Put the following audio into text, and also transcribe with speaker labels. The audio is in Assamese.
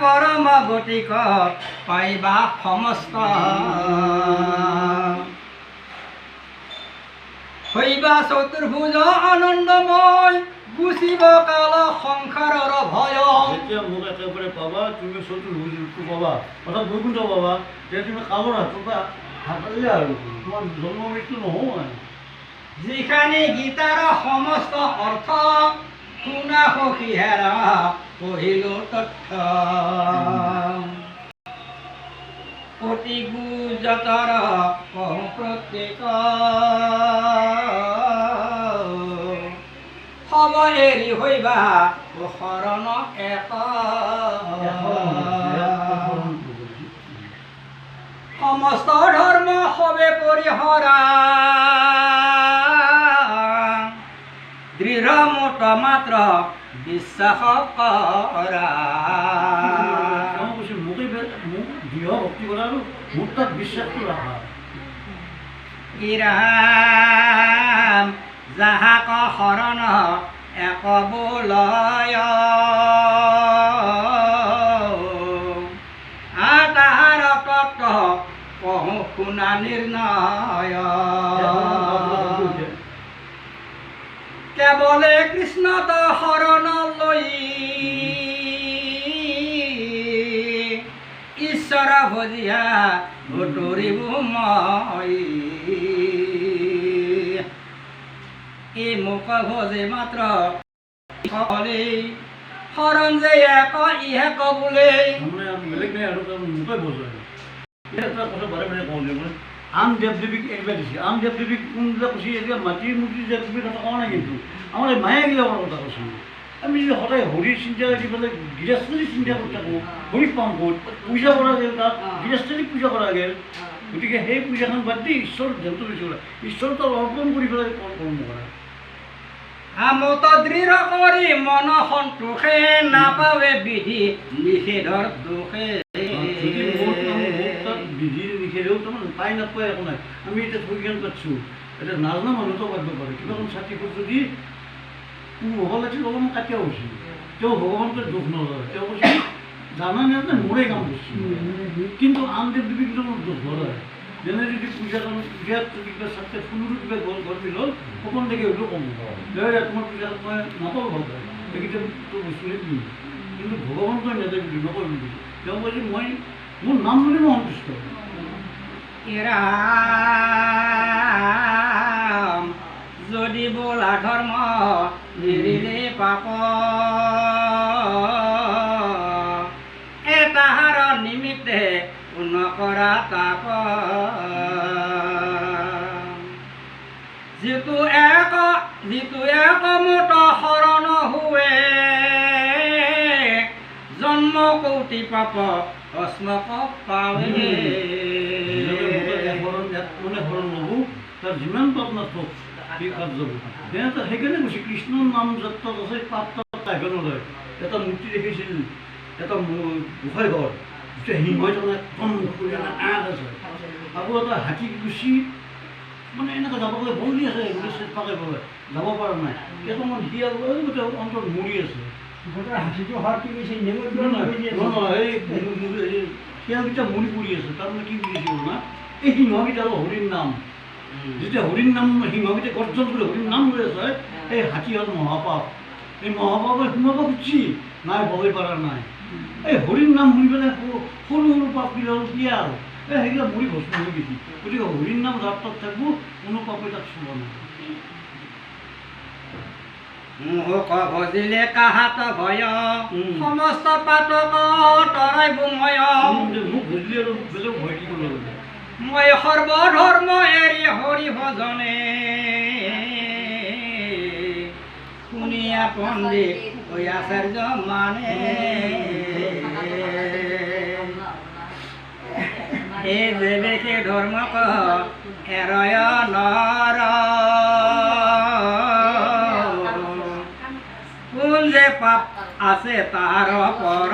Speaker 1: পৰম গতিক পাইবা সমস্ত হইবা চতুৰ্ভুজ আনন্দময় গুচিব কাল সংসাৰৰ ভয়।
Speaker 2: যেতিয়া মোক একেবাৰে পাবা তুমি চতুৰ্ভুজটো পাবা অৰ্থাৎ বৈকুণ্ঠ পাবা তেতিয়া তুমি কালৰ হাতৰ পৰা হাতালে আৰু তোমাৰ জন্ম মৃত্যু নহয়।
Speaker 1: যিখানি গীতাৰ সমস্ত অৰ্থ শুনা সখী হেৰা পঢ়িলো তথ্য অতি গুজতৰ কহো প্ৰত্যেক সব এৰি হইবা শৰণ এক সমস্ত ধৰ্ম সবে পৰিহৰা দৃঢ় মত মাত্ৰ বিশ্বাস কৰা।
Speaker 2: মোক দৃঢ় ভক্তি কৰা আৰু মোৰ তাত বিশ্বাসটো ৰাখা।
Speaker 1: ইৰাম যাহাক শৰণ এক বোলয় তাহাৰ তত্ত্ব কহো শুনা নিৰ্ণয়। কেৱলে কৃষ্ণত শৰণ লৈ ঈশ্বৰ ভজিয়া ভুতুৰিব মই এই মোক ভজে মাত্ৰ সকলে শৰণ যে এক ইহে কবলে
Speaker 2: বেলেগ নাই আৰু মোকে বজায় এটা কথা বাৰে বাৰে কওঁ যে মই আন দেৱ দেৱীক এৰিব দিছে। আন দেৱ দেৱীক কোনবিলাক কৈছে এতিয়া মাটিৰ মূৰ্তি দেৱ দেৱীৰ কথা কোৱা নাই কিন্তু আমাৰ এই মায়াগিলাকৰ কথা কৈছোঁ। আমি যদি সদায় হৰিৰ চিন্তা কৰি পেলাই গৃহস্থলী চিন্তা কৰি থাকোঁ হৰিক পাম ক'ত পূজা কৰা গ'ল তাত গৃহস্থলীক পূজা কৰা গ'ল। গতিকে সেই পূজাখন বাদ দি ঈশ্বৰ ধ্যানটো বেছি কৰা ঈশ্বৰ তাত অৰ্পণ কৰি পেলাই কৰ্ম কৰা।
Speaker 1: আমত দৃঢ় কৰি মন সন্তোষে নাপাৱে বিধি নিষেধৰ দোষে।
Speaker 2: বিধি নিষেধেও তাৰমানে পাই নাপায় একো নাই। আমি এতিয়া থৈজ্ঞান পাইছোঁ এতিয়া নাজানা মানুহটো পাতিব পাৰে কিবা এখন ছাতি যদি হ'ব লাগিছিল অলপমান কাটিয়া হৈছিল তেওঁ ভগৱানকে দুখ নলয়। তেওঁ কৈছে জানা নাজানে মোৰে কাম কৰিছোঁ কিন্তু আন দেৱ দেৱীক দুখ নলয়। যেনে যদি পূজা কৰোঁ পূজাত যদি কিবা ছাত্ৰে ফুলৰো কিবা গল ঘৰ মিলল অকণ দেখি হ'লেও কম তোমাৰ পূজাত মই নাপাওঁ ভাল পায় সেইকেইটাতো বস্তুৰে দিম কিন্তু ভগৱানটো নেদেখিলোঁ নকৰিলোঁ। তেওঁ কৈছে মই মোৰ নাম বুলি মই সন্তুষ্ট।
Speaker 1: ইৰাম যদি বোলা ধৰ্ম নিৰিলে পাপ তাহাৰ নিমিত্তে নকৰা তাপ যিটো এক মুঠ শৰণ হুৱে জন্ম কৌটি পাপ অস্মক পাৱে।
Speaker 2: মানে শৰণ নহওঁ তাৰ যিমান পাপ নাথাকক সেই পাপ যাব। সেইকাৰণে কৈছে কৃষ্ণৰ নাম যাত্ৰাত আছে পাপ তাত আহিব নলয়। এটা মূৰ্তি দেখিছিল এটা গোসাঁই ঘৰ সিংহই তাৰমানে একদম আগ আছে আকৌ এটা হাতী গুচি মানে এনেকৈ যাব গ'লে বলি আছে চেষ্টা কৰিব যাব পৰা নাই কেইটামান সি আৰু গোটেই অন্তত মৰি আছে।
Speaker 1: হাতীটো হাত কি কৈছে
Speaker 2: সিহঁতকেইটা মৰি পৰি আছে তাৰমানে কি বুজিছিল না এই সিংহকেইটা হৰিৰ নাম যেতিয়া হৰিৰ নাম সিংহকেইটা গৰ্জন কৰি হৰিৰ নাম লৈ আছে এই হাতী হ'ল মহাপাপ। এই মহাপাপে সোমাব খুজিছি নাই বগৈ পৰা নাই। এই হৰিৰ নাম শুনি পেলাই সৰু সৰু পাপবিলাক কি আৰু এই সেইগিলা মৰি ভস্ম হৈ গৈছে। গতিকে হৰিৰ নাম যাৰ তাত থাকিব কোনো পাপে তাক চুব নাই।
Speaker 1: মোক ভজিলে কাহাত ভয় সমস্ত পাতক তৰাই বুময়।
Speaker 2: মোক ভজিলে আৰু বেলেগ ভয় কি কৰিব লাগে।
Speaker 1: মই সৰ্বধৰ্ম এৰি হৰি ভজনে শুনিয়া পণ্ডিত আচাৰ্য মানে এই যে সেই ধৰ্মক এৰয় নৰ কোন যে পাপ আছে তাৰ পৰ